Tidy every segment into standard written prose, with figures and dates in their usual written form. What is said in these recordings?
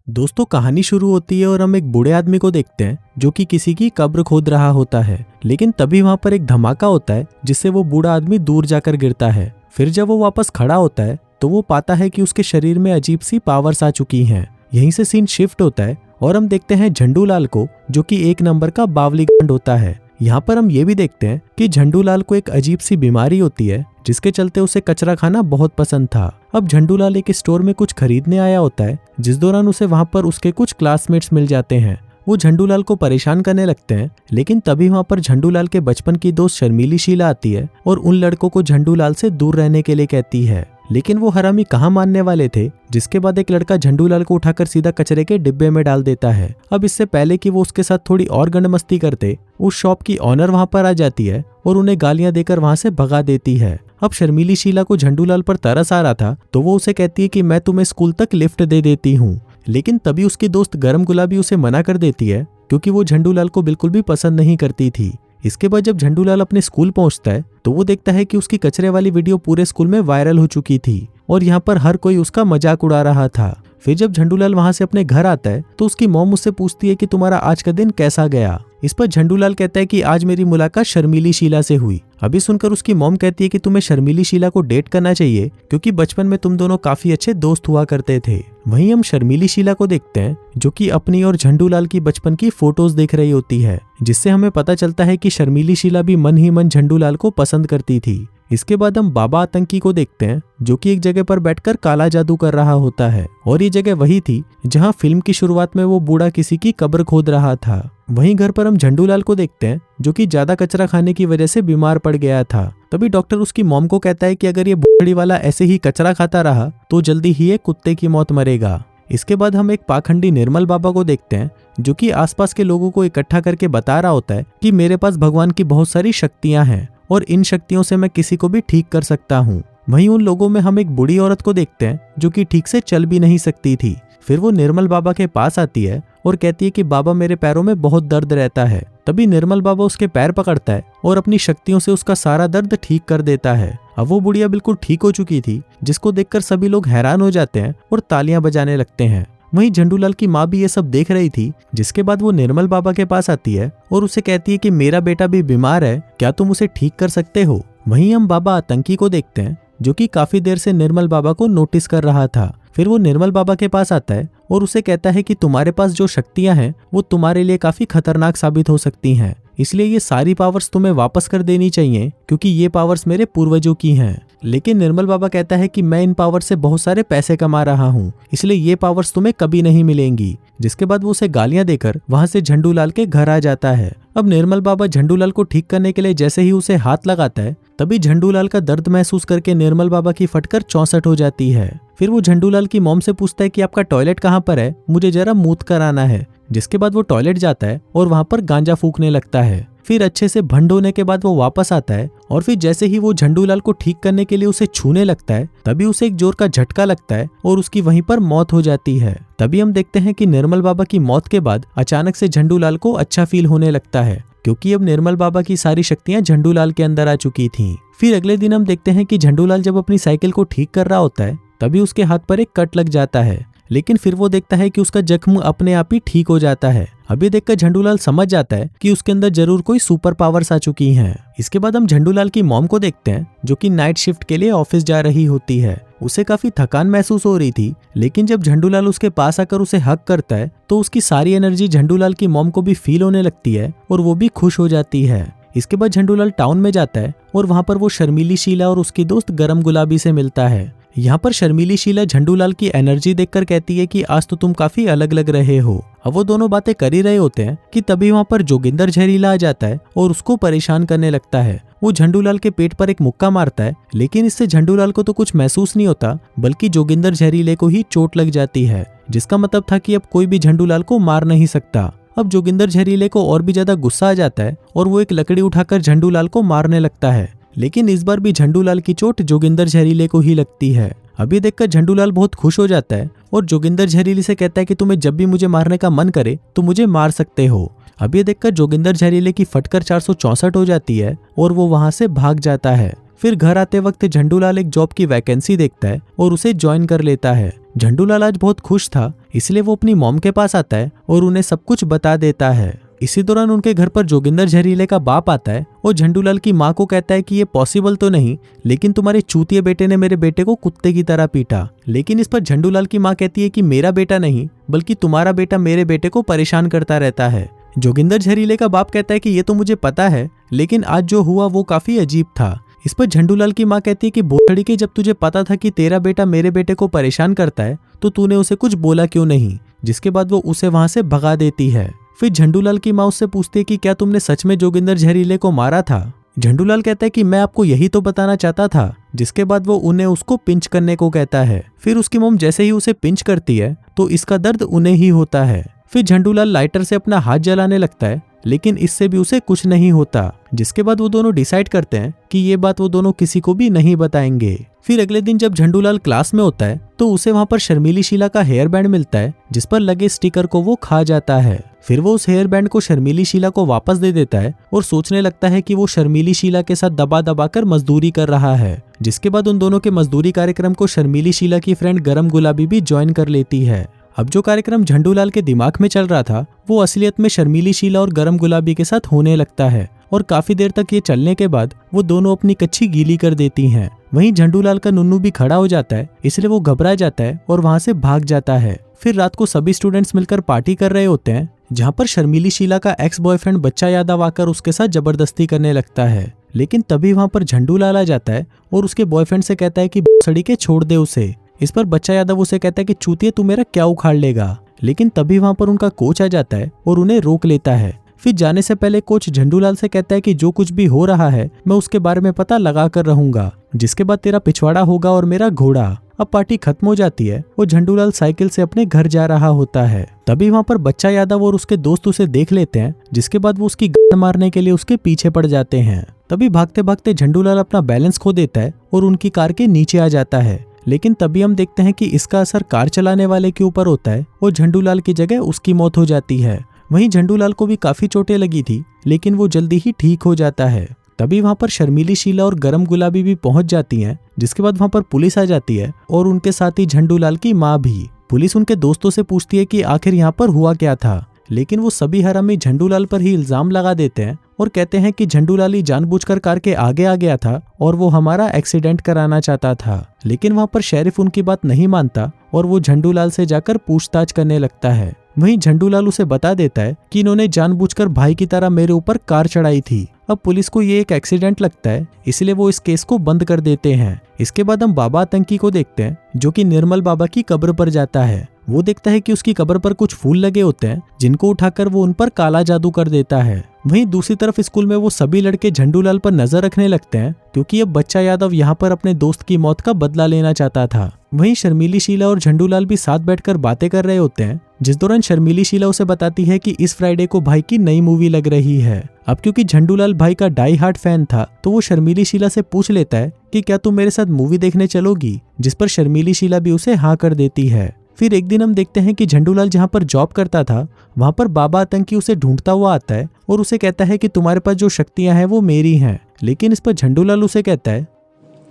दोस्तों कहानी शुरू होती है और हम एक बूढ़े आदमी को देखते हैं जो कि किसी की कब्र खोद रहा होता है। लेकिन तभी वहां पर एक धमाका होता है जिससे वो बूढ़ा आदमी दूर जाकर गिरता है। फिर जब वो वापस खड़ा होता है तो वो पाता है कि उसके शरीर में अजीब सी पावर्स आ चुकी हैं। यहीं से सीन शिफ्ट होता है और हम देखते हैं झंडूलाल को, जो कि एक नंबर का बावलीगंड होता है। यहाँ पर हम ये भी देखते हैं कि झंडूलाल को एक अजीब सी बीमारी होती है जिसके चलते उसे कचरा खाना बहुत पसंद था। अब झंडूलाल एक स्टोर में कुछ खरीदने आया होता है, जिस दौरान उसे वहां पर उसके कुछ क्लासमेट्स मिल जाते हैं। वो झंडूलाल को परेशान करने लगते हैं, लेकिन तभी वहां पर झंडूलाल के बचपन की दोस्त शर्मीली शीला आती है और उन लड़कों को झंडूलाल से दूर रहने के लिए कहती है। लेकिन वो हरामी कहाँ मानने वाले थे, जिसके बाद एक लड़का झंडूलाल को उठाकर सीधा कचरे के डिब्बे में डाल देता है। अब इससे पहले कि वो उसके साथ थोड़ी और गंडमस्ती करते, उस शॉप की ऑनर वहां पर आ जाती है और उन्हें गालियां देकर वहां से भगा देती है। अब शर्मीली शीला को झंडूलाल पर तरस आ रहा था तो वो उसे कहती है कि मैं तुम्हें स्कूल तक लिफ्ट दे देती हूँ। लेकिन तभी उसकी दोस्त गरम गुलाबी उसे मना कर देती है, क्योंकि वो झंडूलाल को बिल्कुल भी पसंद नहीं करती थी। इसके बाद जब झंडूलाल अपने स्कूल पहुंचता है तो वो देखता है कि उसकी कचरे वाली वीडियो पूरे स्कूल में वायरल हो चुकी थी और यहाँ पर हर कोई उसका मजाक उड़ा रहा था। फिर जब झंडूलाल वहां से अपने घर आता है तो उसकी मॉम उससे पूछती है कि तुम्हारा आज का दिन कैसा गया। इस पर झंडूलाल कहता है कि आज मेरी मुलाकात शर्मीली शीला से हुई। अभी सुनकर उसकी मॉम कहती है कि तुम्हें शर्मीली शीला को डेट करना चाहिए, क्योंकि बचपन में तुम दोनों काफी अच्छे दोस्त हुआ करते थे। वहीं हम शर्मीली शीला को देखते हैं जो कि अपनी और झंडूलाल की बचपन की फोटोज देख रही होती है, जिससे हमें पता चलता है कि शर्मीली शीला भी मन ही मन झंडूलाल को पसंद करती थी। इसके बाद हम बाबा आतंकी को देखते हैं जो कि एक जगह पर बैठकर काला जादू कर रहा होता है, और ये जगह वही थी जहां फिल्म की शुरुआत में वो बूढ़ा किसी की कब्र खोद रहा था। वहीं घर पर हम झंडूलाल को देखते हैं जो कि ज्यादा कचरा खाने की वजह से बीमार पड़ गया था। तभी डॉक्टर उसकी मॉम को कहता है कि अगर ये बूढ़ी वाला ऐसे ही कचरा खाता रहा तो जल्दी ही एक कुत्ते की मौत मरेगा। इसके बाद हम एक पाखंडी निर्मल बाबा को देखते हैं जो कि आसपास के लोगों को इकट्ठा करके बता रहा होता है कि मेरे पास भगवान की बहुत सारी शक्तियां हैं और इन शक्तियों से मैं किसी को भी ठीक कर सकता हूँ। वहीं उन लोगों में हम एक बूढ़ी औरत को देखते हैं जो कि ठीक से चल भी नहीं सकती थी। फिर वो निर्मल बाबा के पास आती है और कहती है कि बाबा मेरे पैरों में बहुत दर्द रहता है। तभी निर्मल बाबा उसके पैर पकड़ता है और अपनी शक्तियों से उसका सारा दर्द ठीक कर देता है। अब वो बुढ़िया बिल्कुल ठीक हो चुकी थी, जिसको देखकर सभी लोग हैरान हो जाते हैं और तालियां बजाने लगते हैं। वहीं झंडूलाल की माँ भी ये सब देख रही थी, जिसके बाद वो निर्मल बाबा के पास आती है और उसे कहती है कि मेरा बेटा भी बीमार है, क्या तुम उसे ठीक कर सकते हो। वहीं हम बाबा आतंकी को देखते हैं जो कि काफी देर से निर्मल बाबा को नोटिस कर रहा था। फिर वो निर्मल बाबा के पास आता है और उसे कहता है कि तुम्हारे पास जो शक्तियां हैं वो तुम्हारे लिए काफी खतरनाक साबित हो सकती हैं, इसलिए ये सारी पावर्स तुम्हें वापस कर देनी चाहिए, क्योंकि ये पावर्स मेरे पूर्वजों की हैं। लेकिन निर्मल बाबा कहता है कि मैं इन पावर से बहुत सारे पैसे कमा रहा हूँ, इसलिए ये पावर्स तुम्हें कभी नहीं मिलेंगी। जिसके बाद वो उसे गालियां देकर वहां से झंडूलाल के घर आ जाता है। अब निर्मल बाबा झंडूलाल को ठीक करने के लिए जैसे ही उसे हाथ लगाता है, तभी झंडूलाल का दर्द महसूस करके निर्मल बाबा की फटकर 64 हो जाती है। फिर वो झंडूलाल की मॉम से पूछता है कि आपका टॉयलेट कहाँ पर है, मुझे जरा मूत कराना है। जिसके बाद वो टॉयलेट जाता है और वहां पर गांजा फूकने लगता है। फिर अच्छे से भंड होने के बाद वो वापस आता है और फिर जैसे ही वो झंडूलाल को ठीक करने के लिए उसे छूने लगता है, तभी उसे एक जोर का झटका लगता है और उसकी वहीं पर मौत हो जाती है। तभी हम देखते हैं कि निर्मल बाबा की मौत के बाद अचानक से झंडूलाल को अच्छा फील होने लगता है, क्योंकि अब निर्मल बाबा की सारी शक्तियां झंडूलाल के अंदर आ चुकी थीं। फिर अगले दिन हम देखते हैं कि झंडूलाल जब अपनी साइकिल को ठीक कर रहा होता है, तभी उसके हाथ पर एक कट लग जाता है। लेकिन फिर वो देखता है कि उसका जख्म अपने आप ही ठीक हो जाता है। अभी देखकर झंडूलाल समझ जाता है कि उसके अंदर जरूर कोई सुपर पावर्स आ चुकी हैं। इसके बाद हम झंडूलाल की मॉम को देखते हैं जो कि नाइट शिफ्ट के लिए ऑफिस जा रही होती है। उसे काफी थकान महसूस हो रही थी, लेकिन जब झंडूलाल उसके पास आकर उसे हग करता है तो उसकी सारी एनर्जी झंडूलाल की मॉम को भी फील होने लगती है और वो भी खुश हो जाती है। इसके बाद झंडूलाल टाउन में जाता है और वहां पर वो शर्मीली शीला और उसकी दोस्त गरम गुलाबी से मिलता है। यहाँ पर शर्मीली शीला झंडूलाल की एनर्जी देखकर कहती है कि आज तो तुम काफी अलग लग रहे हो। अब वो दोनों बातें कर ही रहे होते हैं कि तभी वहाँ पर जोगिंदर जहरीला आ जाता है और उसको परेशान करने लगता है। वो झंडूलाल के पेट पर एक मुक्का मारता है, लेकिन इससे झंडूलाल को तो कुछ महसूस नहीं होता, बल्कि जोगिंदर जहरीले को ही चोट लग जाती है, जिसका मतलब था कि अब कोई भी झंडूलाल को मार नहीं सकता। अब जोगिंदर जहरीले को और भी ज्यादा गुस्सा आ जाता है और वो एक लकड़ी उठाकर झंडूलाल को मारने लगता है, लेकिन इस बार भी झंडूलाल की चोट जोगिंदर जहरीले को ही लगती है। अभी देखकर झंडूलाल बहुत खुश हो जाता है और जोगिंदर जहरीले से कहता है कि तुम्हें जब भी मुझे मारने का मन करे तो मुझे मार सकते हो। अब ये देखकर जोगिंदर जहरीले की फटकर 464 हो जाती है और वो वहां से भाग जाता है। फिर घर आते वक्त झंडूलाल एक जॉब की वैकेंसी देखता है और उसे ज्वाइन कर लेता है, झंडूलाल आज बहुत खुश था, इसलिए वो अपनी मॉम के पास आता है और उन्हें सब कुछ बता देता है। इसी दौरान उनके घर पर जोगिंदर जहरीले का बाप आता है और झंडूलाल की माँ को कहता है कि ये पॉसिबल तो नहीं, लेकिन तुम्हारे चूतिए बेटे ने मेरे बेटे को कुत्ते की तरह पीटा। लेकिन इस पर झंडूलाल की माँ कहती है कि मेरा बेटा नहीं, बल्कि तुम्हारा बेटा मेरे बेटे को परेशान करता रहता है। जोगिंदर जहरीले का बाप कहता है कि ये तो मुझे पता है, लेकिन आज जो हुआ वो काफी अजीब था। इस पर झंडूलाल की माँ कहती है कि बोछड़ी के, जब तुझे पता था कि तेरा बेटा मेरे बेटे को परेशान करता है तो तूने उसे कुछ बोला क्यों नहीं। जिसके बाद वो उसे वहां से भगा देती है। फिर झंडूलाल की माँ उससे पूछती है कि क्या तुमने सच में जोगिंदर जहरीले को मारा था। झंडूलाल कहता है कि मैं आपको यही तो बताना चाहता था। जिसके बाद वो उन्हें उसको पिंच करने को कहता है। फिर उसकी मॉम जैसे ही उसे पिंच करती है तो इसका दर्द उन्हें ही होता है। फिर झंडूलाल लाइटर से अपना हाथ जलाने लगता है, लेकिन इससे भी उसे कुछ नहीं होता। जिसके बाद वो दोनों डिसाइड करते हैं कि ये बात वो दोनों किसी को भी नहीं बताएंगे। फिर अगले दिन जब झंडूलाल क्लास में होता है तो उसे वहां पर शर्मीली शीला का हेयर बैंड मिलता है, जिस पर लगे स्टिकर को वो खा जाता है। फिर वो उस हेयर बैंड को शर्मीली शीला को वापस दे देता है और सोचने लगता है कि वो शर्मीली शीला के साथ दबा दबा कर मजदूरी कर रहा है। जिसके बाद उन दोनों के मजदूरी कार्यक्रम को शर्मीली शीला की फ्रेंड गरम गुलाबी भी ज्वाइन कर लेती है। अब जो कार्यक्रम झंडूलाल के दिमाग में चल रहा था वो असलियत में शर्मीली शीला और गरम गुलाबी के साथ होने लगता है और काफी देर तक ये चलने के बाद वो दोनों अपनी कच्ची गीली कर देती हैं। वहीं झंडूलाल का नुन्नू भी खड़ा हो जाता है, इसलिए वो घबरा जाता है और वहां से भाग जाता है। फिर रात को सभी स्टूडेंट्स मिलकर पार्टी कर रहे होते हैं, जहाँ पर शर्मीली शीला का एक्स बॉयफ्रेंड बच्चा यादव आकर उसके साथ जबरदस्ती करने लगता है। लेकिन तभी वहां पर झंडूलाल आ जाता है और उसके बॉयफ्रेंड से कहता है कि सड़ी के छोड़ दे उसे। इस पर बच्चा यादव उसे कहता है कि चूतिए तू मेरा क्या उखाड़ लेगा। लेकिन तभी वहां पर उनका कोच आ जाता है और उन्हें रोक लेता है। फिर जाने से पहले कोच झंडूलाल से कहता है कि जो कुछ भी हो रहा है मैं उसके बारे में पता लगा कर रहूंगा, जिसके बाद तेरा पिछवाड़ा होगा और मेरा घोड़ा। अब पार्टी खत्म हो जाती है और झंडूलाल साइकिल से अपने घर जा रहा होता है। तभी वहां पर बच्चा यादव और उसके दोस्त उसे देख लेते हैं, जिसके बाद वो उसकी गांड मारने के लिए उसके पीछे पड़ जाते हैं। तभी भागते भागते झंडूलाल अपना बैलेंस खो देता है और उनकी कार के नीचे आ जाता है। लेकिन तभी हम देखते हैं कि इसका असर कार चलाने वाले के ऊपर होता है और झंडूलाल की जगह उसकी मौत हो जाती है। वहीं झंडूलाल को भी काफी चोटें लगी थी, लेकिन वो जल्दी ही ठीक हो जाता है। तभी वहां पर शर्मीली शीला और गरम गुलाबी भी पहुंच जाती हैं, जिसके बाद वहां पर पुलिस आ जाती है और उनके साथ ही झंडूलाल की माँ भी। पुलिस उनके दोस्तों से पूछती है कि आखिर यहाँ पर हुआ क्या था, लेकिन वो सभी हरामी झंडूलाल पर ही इल्जाम लगा देते हैं और कहते हैं कि झंडूलाल ही जानबूझकर कार के आगे आ गया था और वो हमारा एक्सीडेंट कराना चाहता था। लेकिन वहां पर शेरिफ उनकी बात नहीं मानता और वो झंडूलाल से जाकर पूछताछ करने लगता है। वहीं झंडूलाल उसे बता देता है कि इन्होंने जानबूझकर भाई की तरह मेरे ऊपर कार चढ़ाई थी। अब पुलिस को ये एक एक्सीडेंट लगता है, इसलिए वो इस केस को बंद कर देते हैं। इसके बाद हम बाबा आतंकी को देखते हैं, जो कि निर्मल बाबा की कब्र पर जाता है। वो देखता है कि उसकी कब्र पर कुछ फूल लगे होते हैं, जिनको उठाकर वो उन पर काला जादू कर देता है। वहीं दूसरी तरफ स्कूल में वो सभी लड़के झंडूलाल पर नजर रखने लगते हैं, क्योंकि अब बच्चा यादव यहाँ पर अपने दोस्त की मौत का बदला लेना चाहता था। वहीं शर्मीली शीला और झंडूलाल भी साथ बैठकर बातें कर रहे होते हैं, जिस दौरान शर्मीली शीला उसे बताती है कि इस फ्राइडे को भाई की नई मूवी लग रही है। अब क्योंकि झंडूलाल भाई का डाई हार्ड फैन था, तो वो शर्मीली शीला से पूछ लेता है कि क्या तुम मेरे साथ मूवी देखने चलोगी, जिस पर शर्मीली शीला भी उसे हाँ कर देती है। फिर एक दिन हम देखते हैं कि झंडूलाल जहाँ पर जॉब करता था वहाँ पर बाबा आतंकी उसे ढूंढता हुआ आता है और उसे कहता है कि तुम्हारे पास जो शक्तियां हैं वो मेरी हैं। लेकिन इस पर झंडूलाल उसे कहता है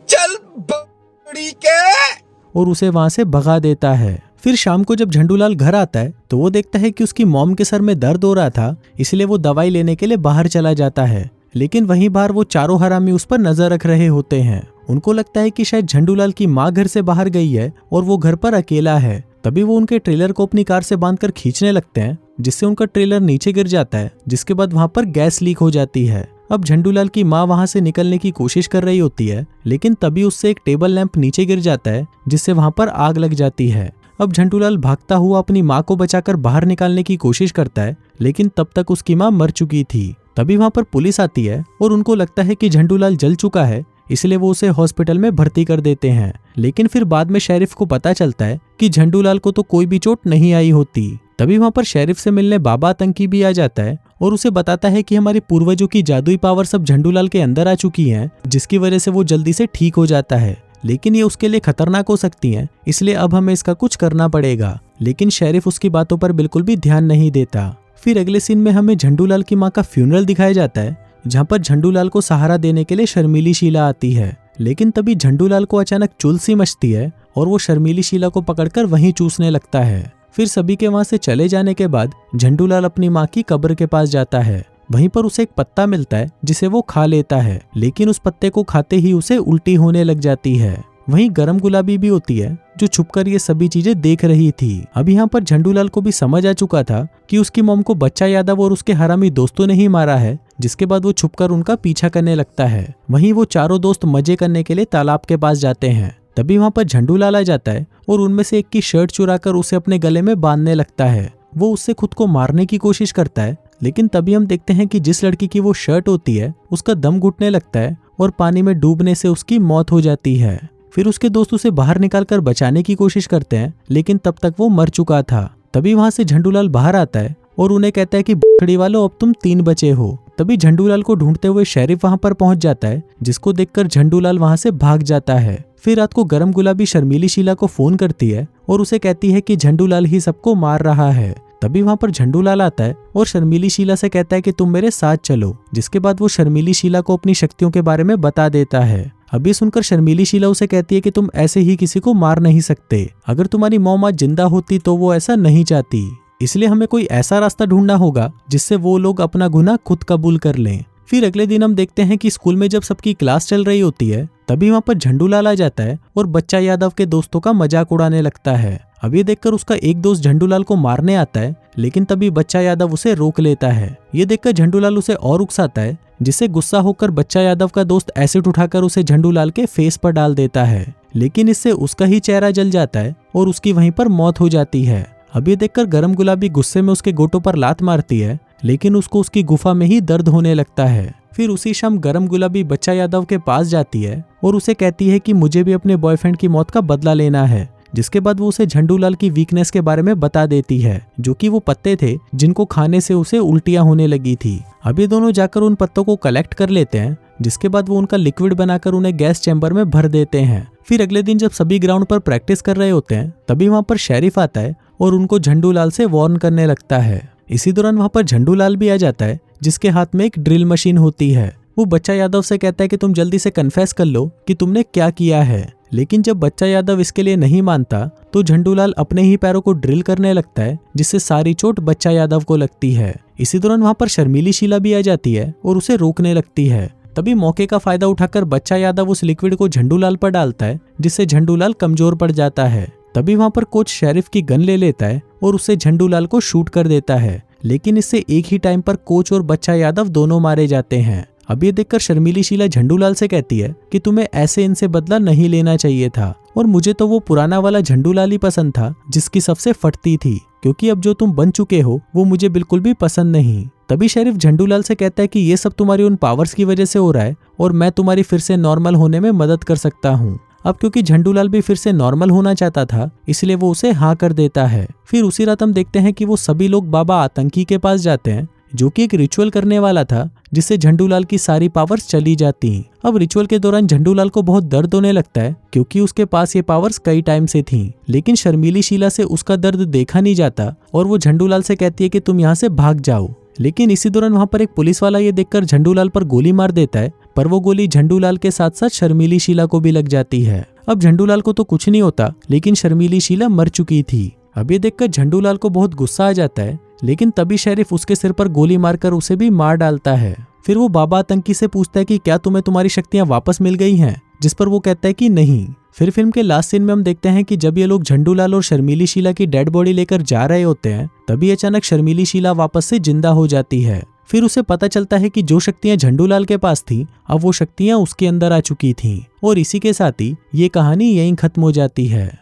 चल बड़ी के, और उसे वहां से भगा देता है। फिर शाम को जब झंडूलाल घर आता है तो वो देखता है कि उसकी मॉम के सर में दर्द हो रहा था, इसलिए वो दवाई लेने के लिए बाहर चला जाता है। लेकिन वहीं बाहर वो चारों हरामी उस पर नजर रख रहे होते हैं। उनको लगता है कि शायद झंडूलाल की माँ घर से बाहर गई है और वो घर पर अकेला है। तभी वो उनके ट्रेलर को अपनी कार से बांधकर खींचने लगते हैं, जिससे उनका ट्रेलर नीचे गिर जाता है, जिसके बाद वहां पर गैस लीक हो जाती है। अब झंडूलाल की माँ वहां से निकलने की कोशिश कर रही होती है, लेकिन तभी उससे एक टेबल लैंप नीचे गिर जाता है, जिससे वहां पर आग लग जाती है। अब झंडूलाल भागता हुआ अपनी माँ को बचाकर बाहर निकालने की कोशिश करता है, लेकिन तब तक उसकी माँ मर चुकी थी। तभी वहां पर पुलिस आती है और उनको लगता है कि झंडूलाल जल चुका है, इसलिए वो उसे हॉस्पिटल में भर्ती कर देते हैं। लेकिन फिर बाद में शेरिफ को पता चलता है कि झंडूलाल को तो कोई भी चोट नहीं आई होती। तभी वहां पर शेरिफ से मिलने बाबा आतंकी भी आ जाता है और उसे बताता है कि हमारे पूर्वजों की जादुई पावर सब झंडूलाल के अंदर आ चुकी है, जिसकी वजह से वो जल्दी से ठीक हो जाता है। लेकिन ये उसके लिए खतरनाक हो सकती हैं, इसलिए अब हमें इसका कुछ करना पड़ेगा। लेकिन शेरिफ उसकी बातों पर बिल्कुल भी ध्यान नहीं देता। फिर अगले सीन में हमें झंडूलाल की माँ का फ्यूनरल दिखाया जाता है, जहाँ पर झंडूलाल को सहारा देने के लिए शर्मीली शीला आती है। लेकिन तभी झंडूलाल को अचानक चुल सी मचती है और वो शर्मीली शीला को पकड़कर वहीं चूसने लगता है। फिर सभी के वहां से चले जाने के बाद झंडूलाल अपनी माँ की कब्र के पास जाता है। वहीं पर उसे एक पत्ता मिलता है जिसे वो खा लेता है, लेकिन उस पत्ते को खाते ही उसे उल्टी होने लग जाती है। वहीं गरम गुलाबी भी होती है जो छुपकर ये सभी चीजें देख रही थी। अब यहाँ पर झंडूलाल को भी समझ आ चुका था कि उसकी मॉम को बच्चा यादव और उसके हरामी दोस्तों ने ही मारा है, जिसके बाद वो छुपकर उनका पीछा करने लगता है। वहीं वो चारों दोस्त मजे करने के लिए तालाब के पास जाते हैं। तभी वहां पर झंडूलाल आ जाता है और उनमें से एक की शर्ट चुराकर उसे अपने गले में बांधने लगता है। वो उससे खुद को मारने की कोशिश करता है, लेकिन तभी हम देखते हैं कि जिस लड़की की वो शर्ट होती है उसका दम घुटने लगता है और पानी में डूबने से उसकी मौत हो जाती है। फिर उसके दोस्त उसे बाहर निकालकर बचाने की कोशिश करते हैं, लेकिन तब तक वो मर चुका था। तभी वहां से झंडूलाल बाहर आता है और उन्हें कहता है कि बकड़ी वालों, अब तुम 3 बचे हो। तभी झंडूलाल को ढूंढते हुए शेरिफ वहां पर पहुंच जाता है, जिसको देखकर झंडूलाल वहां से भाग जाता है। फिर रात को गरम गुलाबी शर्मीली शीला को फोन करती है और उसे कहती है कि झंडूलाल ही सबको मार रहा है। तभी वहां पर झंडूलाल आता है और शर्मीली शीला से कहता है कि तुम मेरे साथ चलो, जिसके बाद वो शर्मीली शीला को अपनी शक्तियों के बारे में बता देता है। अभी सुनकर शर्मीली शीला उसे कहती है कि तुम ऐसे ही किसी को मार नहीं सकते। अगर तुम्हारी मॉम आज जिंदा होती तो वो ऐसा नहीं चाहती, इसलिए हमें कोई ऐसा रास्ता ढूंढना होगा जिससे वो लोग अपना गुनाह खुद कबूल कर लें। फिर अगले दिन हम देखते हैं कि स्कूल में जब सबकी क्लास चल रही होती है, तभी वहां पर झंडूलाल आ जाता है और बच्चा यादव के दोस्तों का मजाक उड़ाने लगता है। अब ये देखकर उसका एक दोस्त झंडूलाल को मारने आता है, लेकिन तभी बच्चा यादव उसे रोक लेता है। ये देखकर झंडूलाल उसे और उकसाता है, जिससे गुस्सा होकर बच्चा यादव का दोस्त एसिड उठाकर उसे झंडूलाल के फेस पर डाल देता है, लेकिन इससे उसका ही चेहरा जल जाता है और उसकी वहीं पर मौत हो जाती है। अब ये देखकर गरम गुलाबी गुस्से में उसके गोटों पर लात मारती है, लेकिन उसको उसकी गुफा में ही दर्द होने लगता है। फिर उसी शाम गरम गुलाबी बच्चा यादव के पास जाती है और उसे कहती है कि मुझे भी अपने बॉयफ्रेंड की मौत का बदला लेना है, जिसके बाद वो उसे झंडूलाल की वीकनेस के बारे में बता देती है, जो कि वो पत्ते थे जिनको खाने से उसे उल्टियां होने लगी थी। अब ये दोनों जाकर उन पत्तों को कलेक्ट कर लेते हैं, जिसके बाद वो उनका लिक्विड बनाकर उन्हें गैस चैम्बर में भर देते हैं। फिर अगले दिन जब सभी ग्राउंड पर प्रैक्टिस कर रहे होते हैं, तभी वहां पर शेरिफ आता है और उनको झंडूलाल से वार्न करने लगता है। इसी दौरान वहां पर झंडूलाल भी आ जाता है, जिसके हाथ में एक ड्रिल मशीन होती है। वो बच्चा यादव से कहता है कि तुम जल्दी से कन्फेस कर लो कि तुमने क्या किया है, लेकिन जब बच्चा यादव इसके लिए नहीं मानता तो झंडूलाल अपने ही पैरों को ड्रिल करने लगता है, जिससे सारी चोट बच्चा यादव को लगती है। इसी दौरान वहां पर शर्मीली शीला भी आ जाती है और उसे रोकने लगती है। तभी मौके का फायदा उठाकर बच्चा यादव उस लिक्विड को झंडूलाल पर डालता है, जिससे झंडूलाल कमजोर पड़ जाता है। तभी वहां पर कोच शेरिफ की गन ले लेता है और उससे झंडूलाल को शूट कर देता है, लेकिन इससे एक ही टाइम पर कोच और बच्चा यादव दोनों मारे जाते हैं। अब ये देखकर शर्मीली शीला झंडूलाल से कहती है कि तुम्हें ऐसे इनसे बदला नहीं लेना चाहिए था, और मुझे तो वो पुराना वाला झंडूलाल ही पसंद था जिसकी सबसे फटती थी, क्योंकि अब जो तुम बन चुके हो वो मुझे बिल्कुल भी पसंद नहीं। तभी शेरिफ झंडूलाल से कहता है कि ये सब तुम्हारी उन पावर्स की वजह से हो रहा है और मैं तुम्हारी फिर से नॉर्मल होने में मदद कर सकता हूँ। अब क्योंकि झंडूलाल भी फिर से नॉर्मल होना चाहता था, इसलिए वो उसे हाँ कर देता है। फिर उसी रात हम देखते हैं कि वो सभी लोग बाबा आतंकी के पास जाते हैं, जो कि एक रिचुअल करने वाला था, जिससे झंडूलाल की सारी पावर्स चली जाती। अब रिचुअल के दौरान झंडूलाल को बहुत दर्द होने लगता है, क्योंकि उसके पास ये पावर्स कई टाइम से थीं, लेकिन शर्मीली शीला से उसका दर्द देखा नहीं जाता और वो झंडूलाल से कहती है कि तुम यहाँ से भाग जाओ। लेकिन इसी दौरान वहां पर एक पुलिस वाला ये देखकर झंडूलाल पर गोली मार देता है, पर वो गोली झंडूलाल के साथ साथ शर्मीली शीला को भी लग जाती है। अब झंडूलाल को तो कुछ नहीं होता, लेकिन शर्मीली शीला मर चुकी थी। अब ये देखकर झंडूलाल को बहुत गुस्सा आ जाता है, लेकिन तभी शेरिफ उसके सिर पर गोली मारकर उसे भी मार डालता है। फिर वो बाबा आतंकी से पूछता है कि क्या तुम्हें तुम्हारी शक्तियां वापस मिल गई हैं, जिस पर वो कहता है कि नहीं। फिर फिल्म के लास्ट सीन में हम देखते हैं कि जब ये लोग झंडूलाल और शर्मीली शीला की डेड बॉडी लेकर जा रहे होते हैं, तभी अचानक शर्मीली शीला वापस से जिंदा हो जाती है। फिर उसे पता चलता है कि जो शक्तियां झंडूलाल के पास थी, अब वो शक्तियां उसके अंदर आ चुकी थीं। और इसी के साथ ही ये कहानी यहीं खत्म हो जाती है।